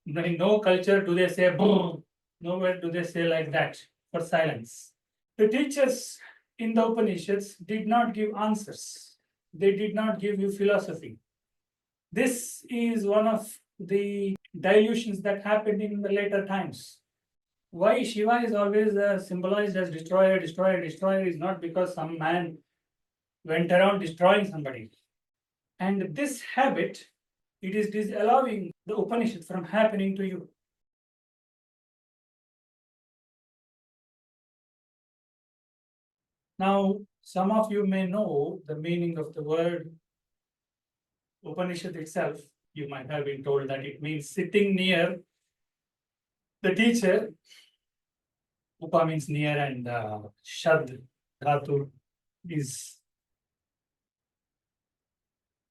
In no culture do they say brr. Nowhere do they say like that for silence. The teachers in the Upanishads did not give answers. They did not give you philosophy. This is one of the dilutions that happened in the later times. Why Shiva is always symbolized as destroyer, destroyer, destroyer is not because some man went around destroying somebody. And this habit, it is disallowing the Upanishad from happening to you. Now, some of you may know the meaning of the word Upanishad itself. You might have been told that it means sitting near the teacher. Upa means near, and Shad Dhatu is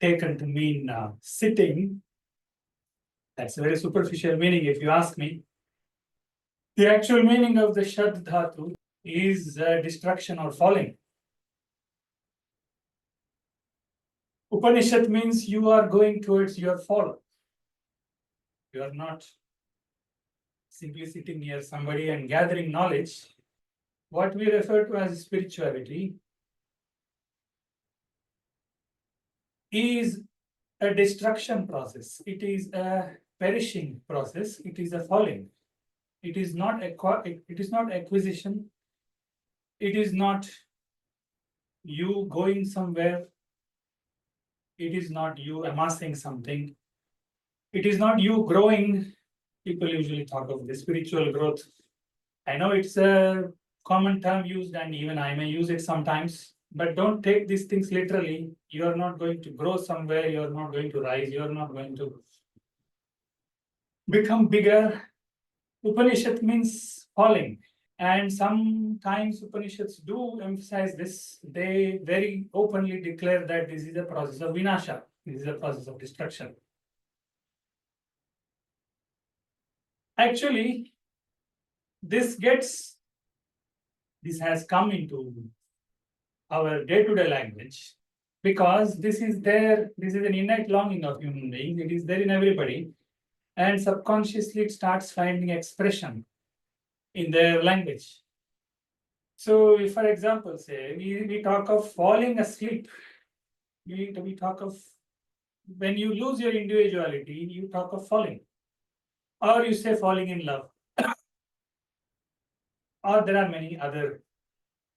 taken to mean sitting. That's a very superficial meaning, if you ask me. The actual meaning of the Shad Dhatu is destruction or falling. Upanishad means you are going towards your fall. You are not simply sitting near somebody and gathering knowledge. What we refer to as spirituality is a destruction process. It is a perishing process. It is a falling. It is not acquisition. It is not you going somewhere. It is not you amassing something. It is not you growing. People usually talk of the spiritual growth. I know it's a common term used, and even I may use it sometimes, but don't take these things literally. You are not going to grow somewhere. You are not going to rise. You are not going to become bigger. Upanishad means falling. And sometimes Upanishads do emphasize this. They very openly declare that this is a process of vinasha. This is a process of destruction. Actually, this has come into our day-to-day language because this is an innate longing of human beings. It is there in everybody, and subconsciously it starts finding expression in their language. So, if, for example, say we talk of falling asleep, we talk of when you lose your individuality, you talk of falling, or you say falling in love, or there are many other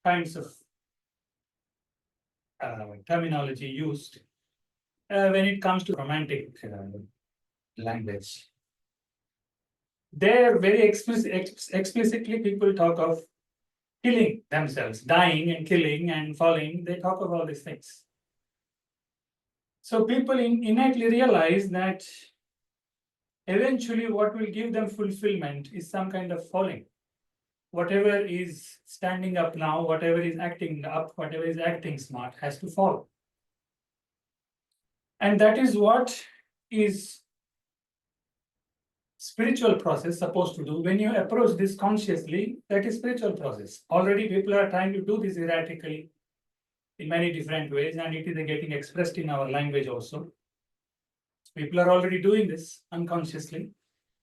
kinds of terminology used when it comes to romantic language. There, very explicitly, people talk of killing themselves, dying and killing and falling. They talk of all these things. So people innately realize that eventually what will give them fulfillment is some kind of falling. Whatever is standing up now, whatever is acting up, whatever is acting smart has to fall. And that is what is spiritual process supposed to do. When you approach this consciously, that is spiritual process. Already people are trying to do this erratically in many different ways, and it is getting expressed in our language also. People are already doing this unconsciously.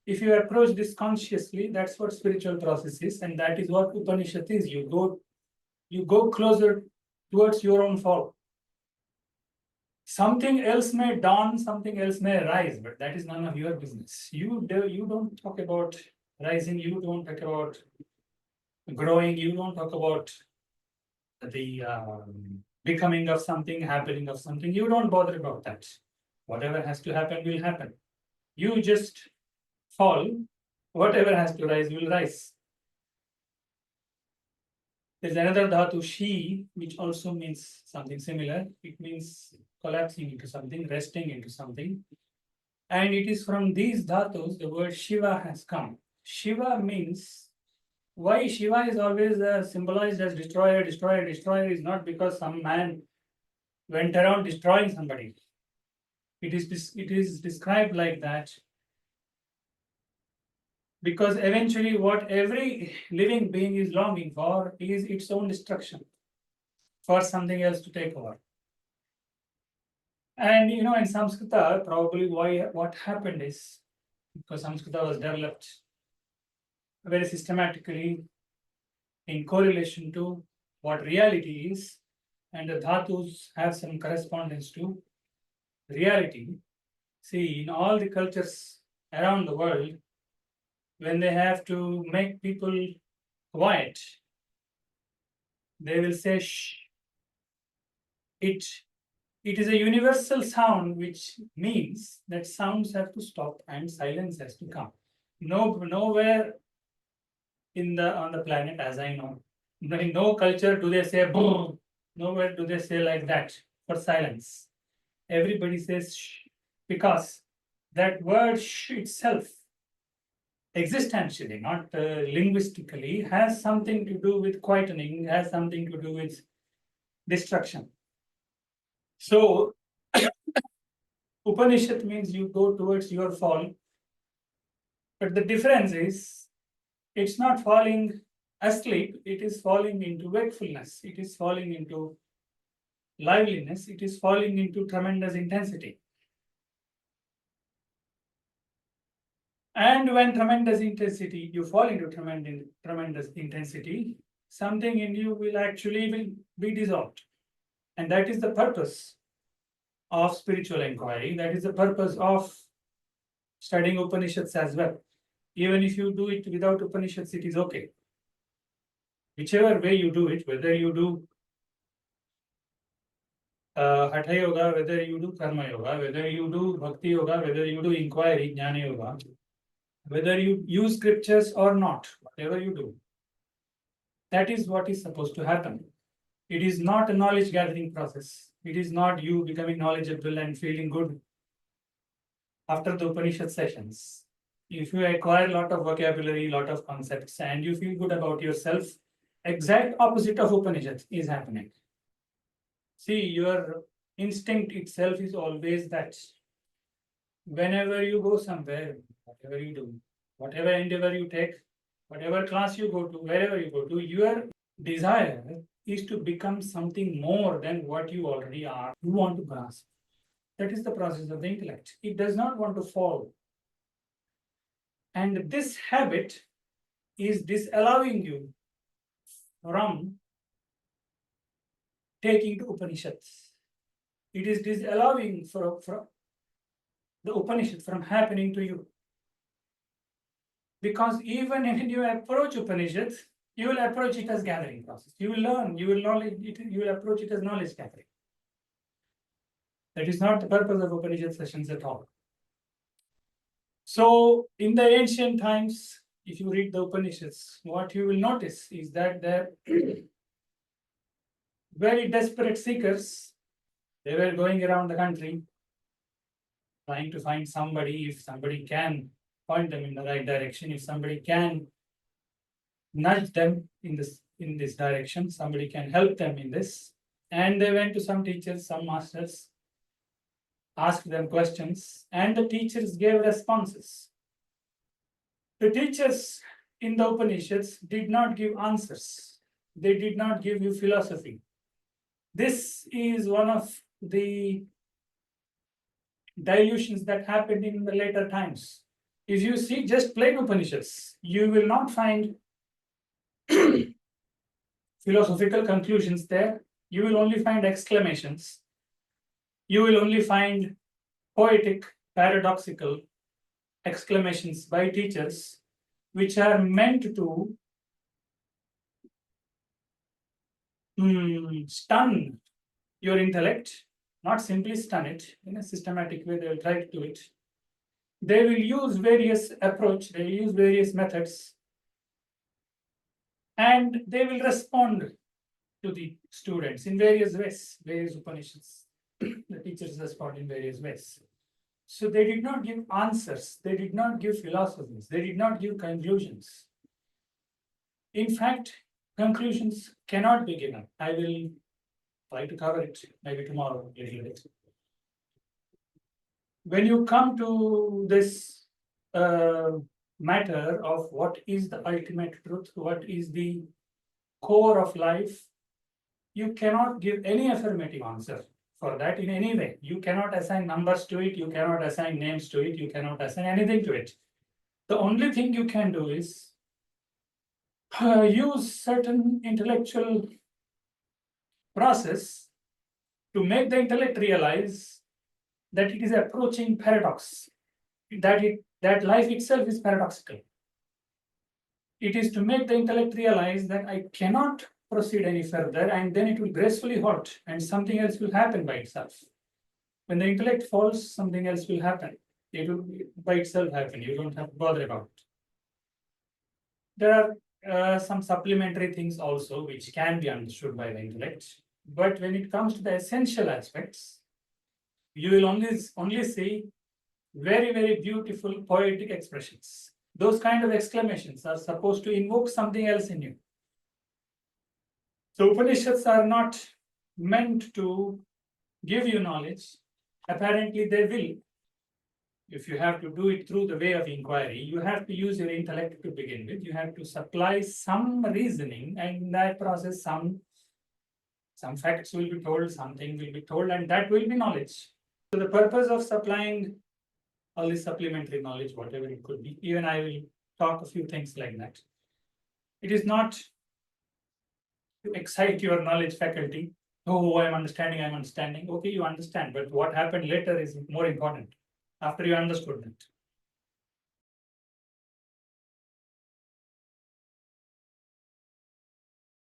If you approach this consciously, that's what spiritual process is, and that is what Upanishad is. You go closer towards your own fall. Something else may dawn, something else may rise, but that is none of your business. You don't talk about rising, you don't talk about growing, you don't talk about the becoming of something, happening of something. You don't bother about that. Whatever has to happen will happen. You just fall. Whatever has to rise will rise. There's another dhatu, shi, which also means something similar. It means collapsing into something, resting into something. And it is from these dhatus the word Shiva has come. Shiva means, why Shiva is always symbolized as destroyer, destroyer, destroyer is not because some man went around destroying somebody. It is described like that because eventually what every living being is longing for is its own destruction, for something else to take over. And in Samskrita, probably what happened is because Samskrita was developed very systematically in correlation to what reality is, and the dhatus have some correspondence to reality. See, in all the cultures around the world, when they have to make people quiet, they will say shh. It is a universal sound, which means that sounds have to stop and silence has to come. Nowhere on the planet, as I know, in no culture do they say brrr. Nowhere do they say like that for silence. Everybody says shh, because that word shh itself, existentially, not linguistically, has something to do with quietening, has something to do with destruction. So, Upanishad means you go towards your fall, but the difference is it's not falling asleep, it is falling into wakefulness, it is falling into liveliness, it is falling into tremendous intensity. And when tremendous intensity, you fall into tremendous intensity, something in you will actually be dissolved. And that is the purpose of spiritual inquiry. That is the purpose of studying Upanishads as well. Even if you do it without Upanishads, it is okay. Whichever way you do it, whether you do Hatha Yoga, whether you do Karma Yoga, whether you do Bhakti Yoga, whether you do inquiry, Jnana Yoga, whether you use scriptures or not, whatever you do, that is what is supposed to happen. It is not a knowledge gathering process. It is not you becoming knowledgeable and feeling good after the Upanishad sessions. If you acquire a lot of vocabulary, lot of concepts, and you feel good about yourself, exact opposite of Upanishad is happening. See, your instinct itself is always that whenever you go somewhere, whatever you do, whatever endeavor you take, whatever class you go to, wherever you go to, your desire is to become something more than what you already are. You want to grasp. That is the process of the intellect. It does not want to fall. And this habit is disallowing you from taking the Upanishads. It is disallowing for the Upanishad from happening to you. Because even when you approach Upanishads, you will approach it as gathering process. You will learn, you will approach it as knowledge gathering. That is not the purpose of Upanishad sessions at all. So, in the ancient times, if you read the Upanishads, what you will notice is that they're very desperate seekers. They were going around the country trying to find somebody, if somebody can point them in the right direction, if somebody can nudge them in this direction, somebody can help them in this. And they went to some teachers, some masters, asked them questions, and the teachers gave responses. The teachers in the Upanishads did not give answers. They did not give you philosophy. This is one of the dilutions that happened in the later times. If you see just plain Upanishads, you will not find philosophical conclusions there. You will only find exclamations. You will only find poetic, paradoxical exclamations by teachers, which are meant to stun your intellect, not simply stun it in a systematic way. They will try to do it. They will use various approach, they will use various methods, and they will respond to the students in various ways, various Upanishads. The teachers respond in various ways. So they did not give answers, they did not give philosophies, they did not give conclusions. In fact, conclusions cannot be given. I will try to cover it maybe tomorrow a little bit. When you come to this matter of what is the ultimate truth, what is the core of life, you cannot give any affirmative answer for that in any way. You cannot assign numbers to it, you cannot assign names to it, you cannot assign anything to it. The only thing you can do is use certain intellectual process to make the intellect realize that it is approaching paradox, that life itself is paradoxical. It is to make the intellect realize that I cannot proceed any further, and then it will gracefully halt and something else will happen by itself. When the intellect falls, something else will happen. It will by itself happen. You don't have to bother about it. There are some supplementary things also which can be understood by the intellect. But when it comes to the essential aspects, you will only see very, very beautiful poetic expressions. Those kind of exclamations are supposed to invoke something else in you. So Upanishads are not meant to give you knowledge. Apparently, they will. If you have to do it through the way of inquiry, you have to use your intellect to begin with. You have to supply some reasoning, and in that process, some facts will be told, something will be told, and that will be knowledge. So the purpose of supplying all this supplementary knowledge, whatever it could be, even I will talk a few things like that. It is not to excite your knowledge faculty. Oh, I'm understanding, I'm understanding. Okay, you understand, but what happened later is more important after you understood that.